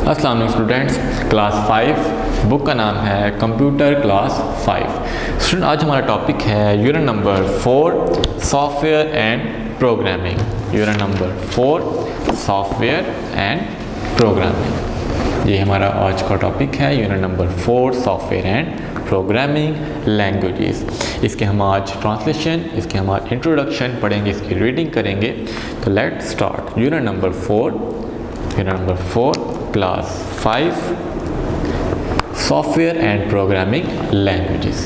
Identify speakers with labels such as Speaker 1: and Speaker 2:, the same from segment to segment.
Speaker 1: अस्सलाम वालेकुम students, class 5 book का नाम है कंप्यूटर क्लास 5। स्टूडेंट आज हमारा टॉपिक है unit number 4 software and programming. Unit number 4 software and programming, ये हमारा आज का टॉपिक है। Unit number 4 software and programming languages. इसके हम आज ट्रांसलेशन, इसके हम आज इंट्रोडक्शन पढ़ेंगे, इसकी रीडिंग करेंगे। तो let start. Unit number 4 class 5 software and programming languages.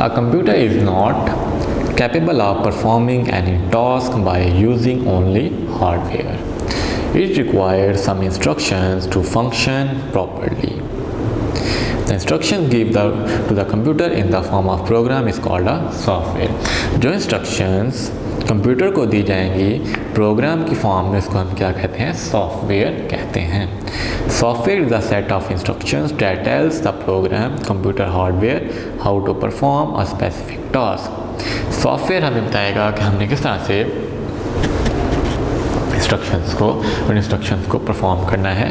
Speaker 1: A computer is not capable of performing any task by using only hardware. It requires some instructions to function properly. The instructions given to the computer in the form of program is called a software. जो instructions computer को दी जाएंगी programme की form में, उसको हम क्या कहते हैं? सॉफ्टवेयर कहते हैं। Software is the set of instructions that tells the program computer hardware how to perform a specific task. Software हमें बताएगा कि हमने किस तरह से इंस्ट्रक्शंस को परफॉर्म करना है।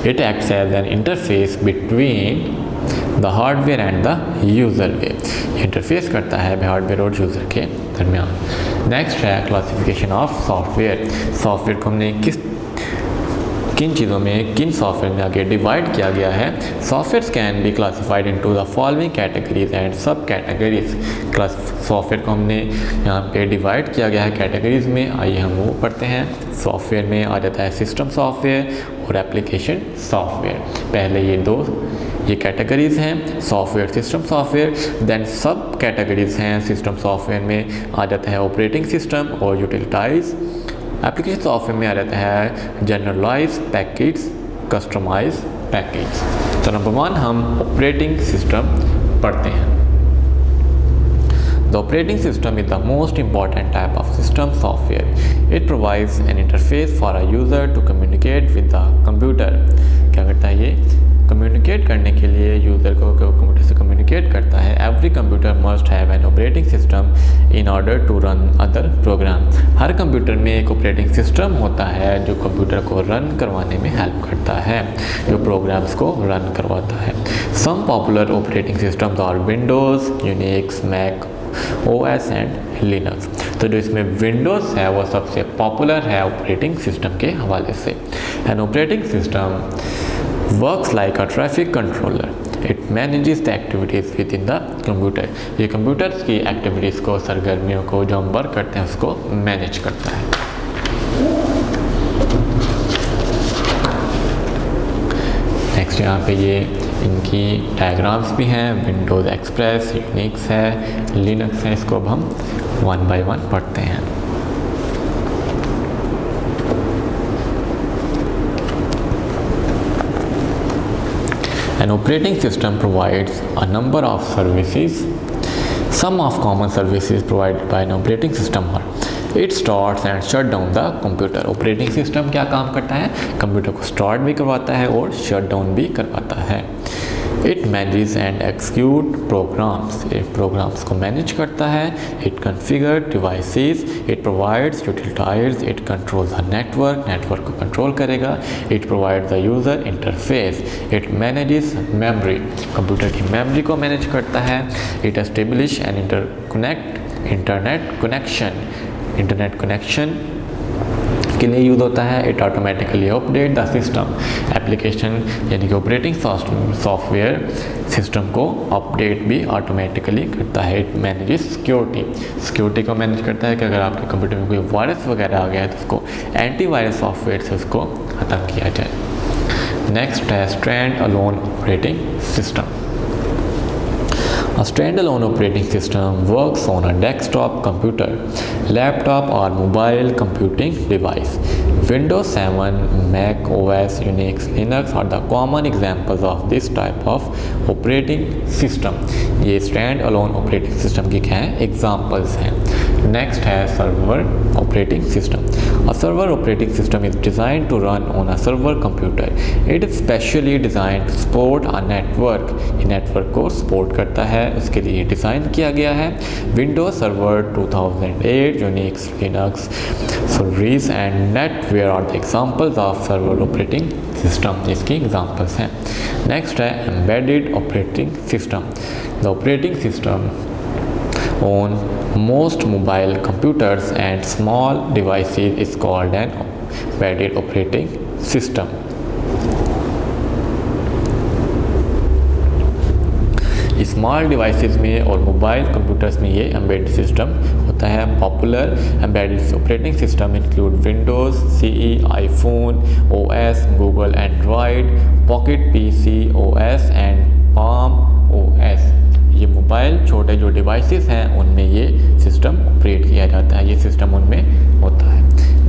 Speaker 1: It acts as an interface between the hardware and the user way. Interface करता है हार्डवेयर और यूज़र के दरमियान। नेक्स्ट है क्लासिफिकेशन ऑफ सॉफ्टवेयर। सॉफ्टवेयर को हमने किन चीज़ों में, किन सॉफ्टवेयर में आगे डिवाइड किया गया है। Software can be classified into the following categories and सब कैटेगरीज। सॉफ्टवेयर को हमने यहाँ पे डिवाइड किया गया है कैटेगरीज में। आइए हम वो पढ़ते हैं। सॉफ्टवेयर में आ जाता है सिस्टम सॉफ्टवेयर और एप्लीकेशन सॉफ्टवेयर। पहले ये कैटेगरीज हैं, सॉफ्टवेयर, सिस्टम सॉफ्टवेयर। देन सब कैटेगरीज हैं। सिस्टम सॉफ्टवेयर में आ जाता है ऑपरेटिंग सिस्टम और यूटिलिटीज। एप्लीकेशन सॉफ्टवेयर में आ जाता है जनरलाइज पैकेज, कस्टमाइज पैकेज। तो नंबर 1 हम ऑपरेटिंग सिस्टम पढ़ते हैं। The operating system is the most important type of system software. It provides an interface for a user to communicate with the computer. क्या करता है ये? कम्युनिकेट करने के लिए यूज़र को कंप्यूटर से कम्युनिकेट करता है। Every computer must have an operating system in order to run other program. हर कंप्यूटर में एक ऑपरेटिंग सिस्टम होता है जो कंप्यूटर को रन करवाने में हेल्प करता है, जो प्रोग्राम्स को रन करवाता है। Some popular operating systems are Windows, Unix, Mac OS and Linux. तो जो इसमें विंडोज़ है वो सबसे पॉपुलर है ऑपरेटिंग सिस्टम के हवाले से। N operating system works like a traffic controller. It manages the activities with in the computer. ये कंप्यूटर्स की एक्टिविटीज़ को, सरगर्मियों को जो हम वर्क करते हैं उसको मैनेज करता है। नेक्स्ट यहाँ पे ये इनकी डायग्राम्स भी हैं। विंडोज़ एक्सप्रेस, यूनिक्स है, लिनक्स है। इसको अब हम 1 by 1 पढ़ते हैं। An operating system provides a number of services. Some of common services provided by an operating system are It starts and shut down the computer. Operating system क्या काम करता है? कंप्यूटर को स्टार्ट भी करवाता है और शट डाउन भी करवाता है। It manage and execute programs. ये प्रोग्राम्स को मैनेज करता है। It configure devices. It provides utilities. It controls the network को कंट्रोल करेगा। It provides the user interface. It manages memory, computer की मेमोरी को मैनेज करता है। It establish an internet connection के लिए यूज़ होता है। It automatically update the system. Application यानी कि ऑपरेटिंग सॉफ्टवेयर सिस्टम को अपडेट भी ऑटोमेटिकली करता है। इट मैनेजेस सिक्योरिटी को मैनेज करता है कि अगर आपके कंप्यूटर में कोई वायरस वगैरह आ गया है तो उसको एंटीवायरस सॉफ्टवेयर से उसको ख़त्म किया जाए। नेक्स्ट है stand alone operating system. A standalone operating system works on a desktop computer, laptop or mobile computing device. Windows 7, Mac OS, Unix, Linux are the common examples of this type of operating system. ये stand alone operating system की क्या है? Examples हैं। Next है server operating system. A server operating system is designed to run on a server computer. It is specially designed to support a network. ये network को support करता है, उसके लिए डिज़ाइन किया गया है. Windows Server 2008, Unix, Linux, Solaris and NetWare are the examples of server operating system. इसकी examples हैं. Next है embedded operating system. The operating system on most mobile computers and small devices is called an embedded operating system. Small devices में और mobile computers में ये embedded system होता है. Popular embedded operating system include Windows CE, iPhone OS, Google Android, pocket PC OS and Palm OS. ये mobile छोटे जो devices हैं उनमें ये सिस्टम ऑपरेट किया जाता है, ये सिस्टम उनमें होता है.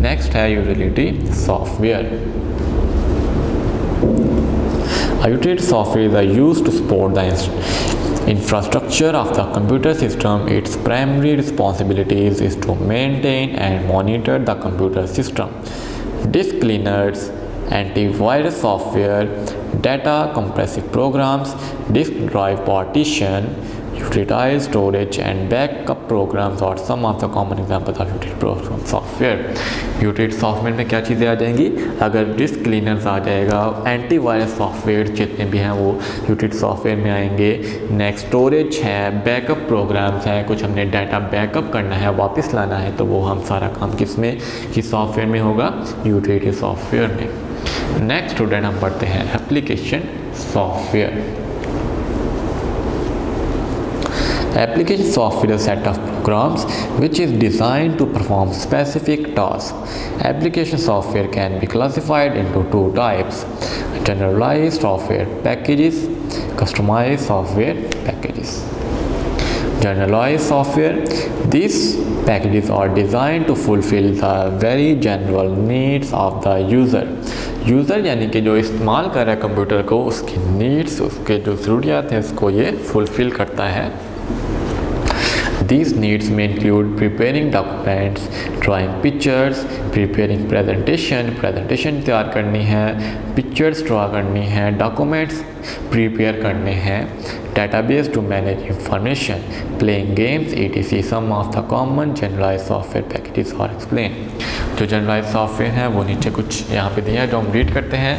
Speaker 1: नेक्स्ट है utility software. Utility software are used to support the infrastructure of the computer system. Its primary responsibilities is to maintain and monitor the computer system. Disk cleaners, antivirus software, data compressive programs, disk drive partition, utility storage and backup programs are some of the common examples of utility program software. utility software में क्या चीज़ें आ जाएंगी? अगर disc cleaners आ जाएगा, antivirus software जितने भी हैं वो यूटिलिटी सॉफ्टवेयर में आएंगे. नेक्स्ट स्टोरेज है, बैकअप प्रोग्राम्स हैं, कुछ हमने डाटा बैकअप करना है, वापस लाना है, तो वो हम सारा काम किस में, किस सॉफ्टवेयर में होगा? यूटिलिटी सॉफ्टवेयर में. नेक्स्ट स्टूडेंट हम पढ़ते हैं application software. Application software is a set of programs which is designed to perform specific tasks. Application software can be classified into two types: generalized software packages, customized software packages. Generalized software, these packages are designed to fulfill the very general needs of the user. User यानी कि जो इस्तेमाल कर रहा है computer को, उसकी needs, उसके जो ज़रूरियात हैं उसको ये फुलफ़िल करता है. These needs may include preparing documents, drawing pictures, preparing presentation तैयार करनी है, pictures draw करनी है, documents prepare करने हैं, database to manage information, playing games etc. Some of the common generalized software packages are explained. जो generalized software हैं वो नीचे कुछ यहाँ पे दिया है जो हम रीड करते हैं.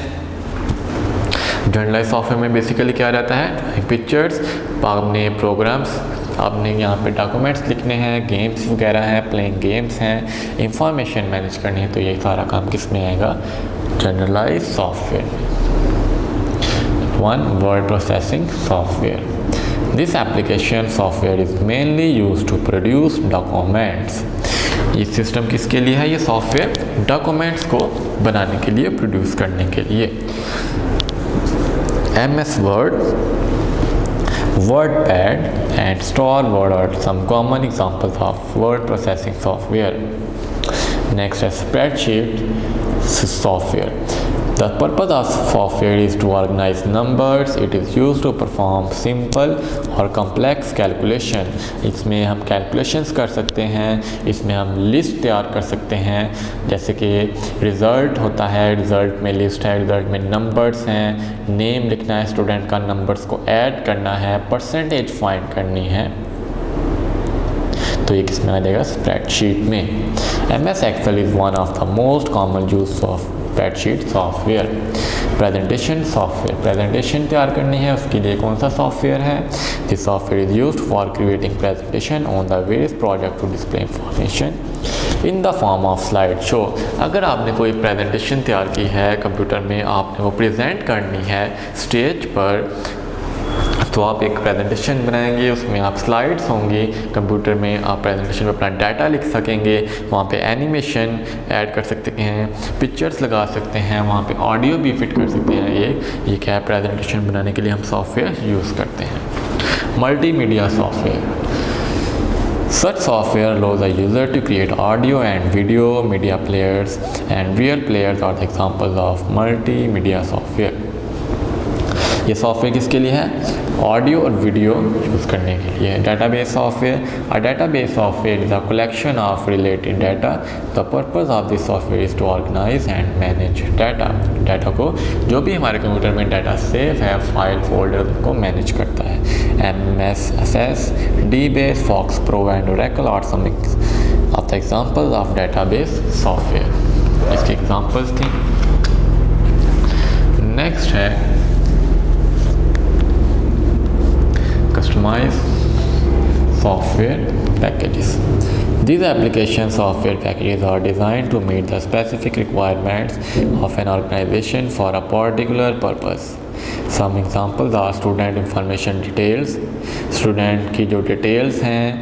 Speaker 1: जनरलाइज सॉफ्टवेयर में बेसिकली क्या रहता है? पिक्चर्स, आपने प्रोग्राम्स, आपने यहाँ पे डॉक्यूमेंट्स लिखने हैं, गेम्स वगैरह हैं, प्लेइंग गेम्स हैं, इंफॉर्मेशन मैनेज करनी है, तो ये सारा काम किस में आएगा? Generalise software. One, word processing software. This application software is mainly use to produce documents. ये सिस्टम किसके लिए है? ये सॉफ्टवेयर डॉक्यूमेंट्स को बनाने के लिए, प्रोड्यूस करने के लिए. MS Word, WordPad and StoreWord are some common examples of word processing software. Next is spreadsheet software. The purpose of software is to organize numbers. It is used to perform simple और complex calculation. इसमें हम calculations कर सकते हैं, इसमें हम list तैयार कर सकते हैं. जैसे कि result होता है, result में list है, result में numbers हैं, name लिखना है student का, numbers को add करना है, percentage find करनी है, तो ये किस में आ जाएगा? स्प्रेडशीट में. MS Excel is one of the most common use of spreadsheet software. Presentation software, presentation तैयार करनी है, उसके लिए कौन सा सॉफ्टवेयर है? This software is used for creating presentation on the various project to display information in the form of slide show. अगर आपने कोई प्रेजेंटेशन तैयार की है कंप्यूटर में, आपने वो प्रेजेंट करनी है स्टेज पर, तो आप एक प्रेजेंटेशन बनाएंगे, उसमें आप स्लाइड्स होंगी कंप्यूटर में, आप प्रेजेंटेशन में अपना डाटा लिख सकेंगे, वहाँ पे एनिमेशन ऐड कर सकते हैं, पिक्चर्स लगा सकते हैं, वहाँ पे ऑडियो भी फिट कर सकते हैं. ये क्या है? प्रेजेंटेशन बनाने के लिए हम सॉफ्टवेयर यूज़ करते हैं. Multimedia software. Such software allows a user to create audio and video. Media players and real players are the examples of multimedia software. ये सॉफ्टवेयर किसके लिए है? ऑडियो और वीडियो यूज़ करने के लिए। Database software, a database software is a collection of related data. The purpose of this software is to organise and manage data. Data को, जो भी हमारे कंप्यूटर में डाटा सेव है, फाइल फोल्डर को मैनेज करता है। MS Access, DBase, Fox Pro and Oracle are some of the examples of database software. इसके एग्जाम्पल्स थी। नेक्स्ट है customise software packages. These application software packages are designed to meet the specific requirements of an organization for a particular purpose. Some examples are student information details, student की जो details हैं,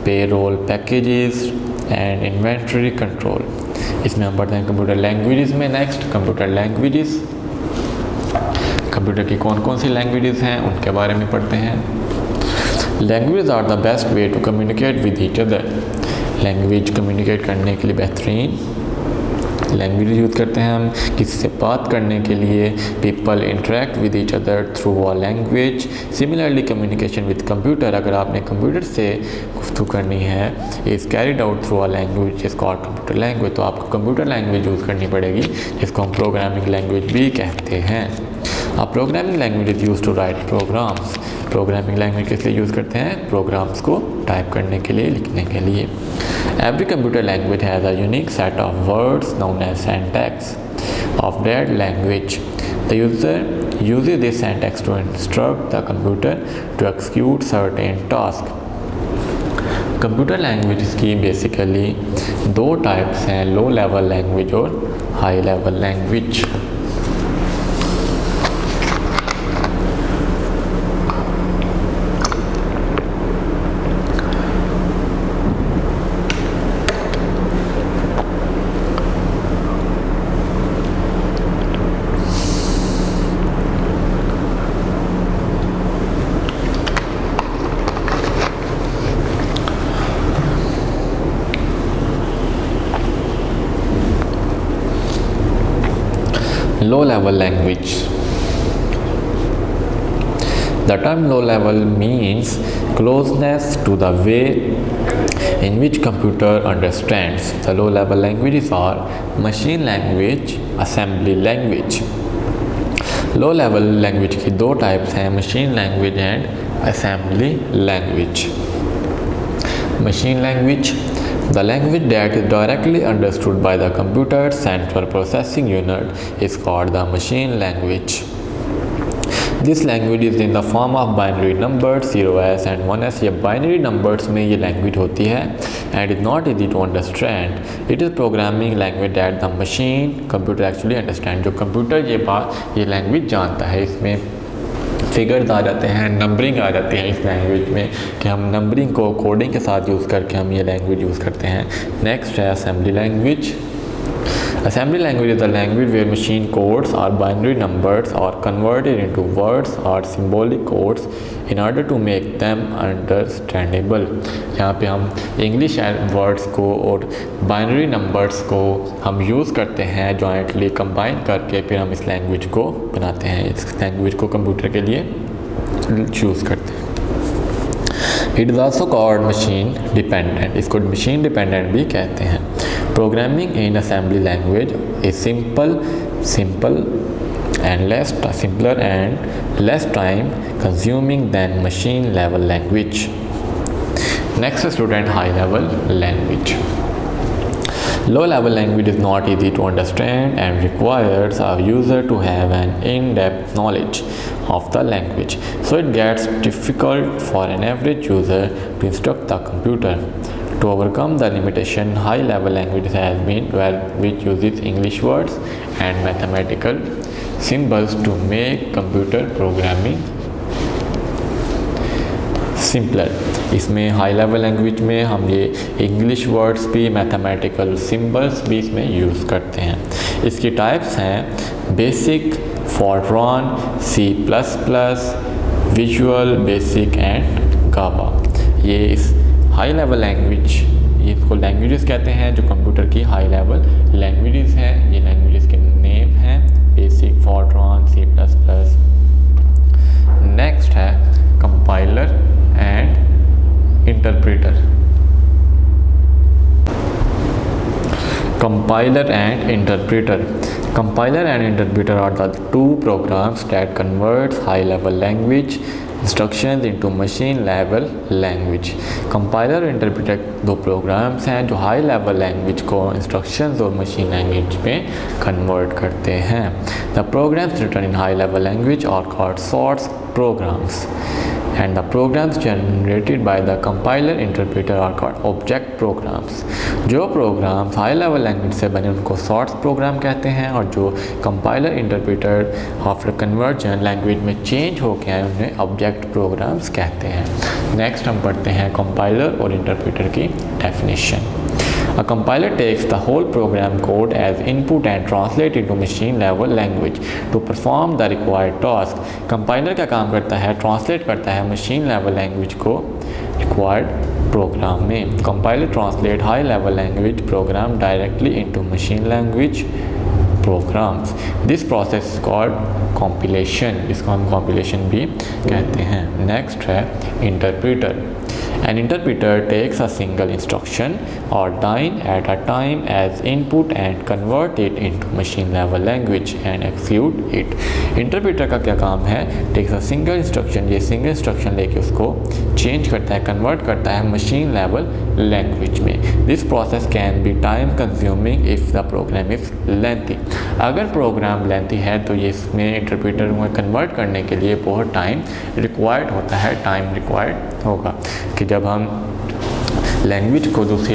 Speaker 1: payroll packages and inventory control. इसमें हम पढ़ते हैं computer languages में। Next computer languages, computer की कौन कौन सी लैंग्वेजेस हैं उनके बारे में पढ़ते हैं। Language are the best way to communicate with each other. Language communicate करने के लिए बेहतरीन लैंग्वेज यूज़ करते हैं हम किसी से बात करने के लिए। People interact with each other through a language. Similarly communication with computer, अगर आपने कंप्यूटर से गुफ्तगू करनी है, is carried out through a language is called computer language. तो आपको कंप्यूटर लैंग्वेज यूज़ करनी पड़ेगी, जिसको हम प्रोग्रामिंग लैंग्वेज भी कहते हैं। A programming language is use to write programs. Programming language किस लिए यूज़ करते हैं? प्रोग्राम्स को टाइप करने के लिए, लिखने के लिए। Every computer language has a unique set of words known as syntax of that language. The user uses this syntax to instruct the computer to execute certain tasks. Computer language की basically दो types हैं, low level language और high level language. Low level language. The term low level means closeness to the way in which computer understands. The low level languages are machine language, assembly language. Low level language की दो types हैं, machine language and assembly language. Machine language, the language that is directly understood by the computer's central processing unit, is called the machine language. This language is in the form of binary numbers 0s and 1s. ये binary numbers में ये language होती है and is not easy to understand. It is programming language that the machine computer actually understand. जो computer ये language जानता है, इसमें फिगर्स आ जाते हैं, नंबरिंग आ जाती है इस लैंग्वेज में, कि हम नंबरिंग को कोडिंग के साथ यूज़ करके हम ये लैंग्वेज यूज़ करते हैं। नेक्स्ट है assembly language. Assembly language is the language where machine codes or binary numbers are converted into words or symbolic codes in order to make them understandable. यहाँ पे हम इंग्लिश वर्ड्स को और binary numbers को हम use करते हैं jointly combine करके, फिर हम इस लैंग्वेज को बनाते हैं, इस लैंग्वेज को कंप्यूटर के लिए चूज़ करते हैं। It is also called machine dependent, इसको मशीन डिपेंडेंट भी कहते हैं। Programming in assembly language is simple and simpler and less time consuming than machine level language. Next student, high level language. Low level language is not easy to understand and requires a user to have an in-depth knowledge of the language, so it gets difficult for an average user to instruct the computer. To overcome the limitation, high level language has been which uses English words and mathematical symbols to make computer programming simpler. इसमें high level language में हम ये English words भी, mathematical symbols भी इसमें use करते हैं। इसकी टाइप्स हैं BASIC, FORTRAN, C++, Visual Basic and Java. ये इस हाई लेवल लैंग्वेज, इसको लैंग्वेजेस कहते हैं जो कंप्यूटर की हाई लेवल लैंग्वेजेस हैं। ये लैंग्वेजेस के नेम हैं बेसिक, फोर्ट्रॉन, C++, नेक्स्ट है compiler and interpreter. Compiler and interpreter. Compiler and interpreter are the two programs that converts high-level language instructions into machine-level language. Compiler और interpreter दो programs हैं जो high level language को instructions और machine language में convert करते हैं. The programs written in high level language are called source programs. And the programs generated by the compiler interpreter are called object programs. जो programs high level language से बने उनको source program कहते हैं और जो compiler interpreter after conversion language में change हो गया है उन्हें object programs कहते हैं. Next हम पढ़ते हैं compiler और interpreter की definition. A compiler takes the whole program code as input and translates into machine level language to perform the required task. Compiler क्या काम करता है? Translate करता है machine level language को required program में. Compiler translate high level language program directly into machine language programs. This process is called compilation. इसको हम compilation भी कहते हैं. Next है interpreter. An interpreter takes a single instruction or line at a time as input and convert it into machine level language and execute it. Interpreter का क्या काम है? Takes a single instruction, ये single instruction लेके उसको change करता है, convert करता है machine level language में. This process can be time consuming if the program is lengthy. अगर program lengthy है तो ये इसमें interpreter में convert करने के लिए बहुत time required होता है, time required होगा कि जब हम लैंग्वेज को दूसरी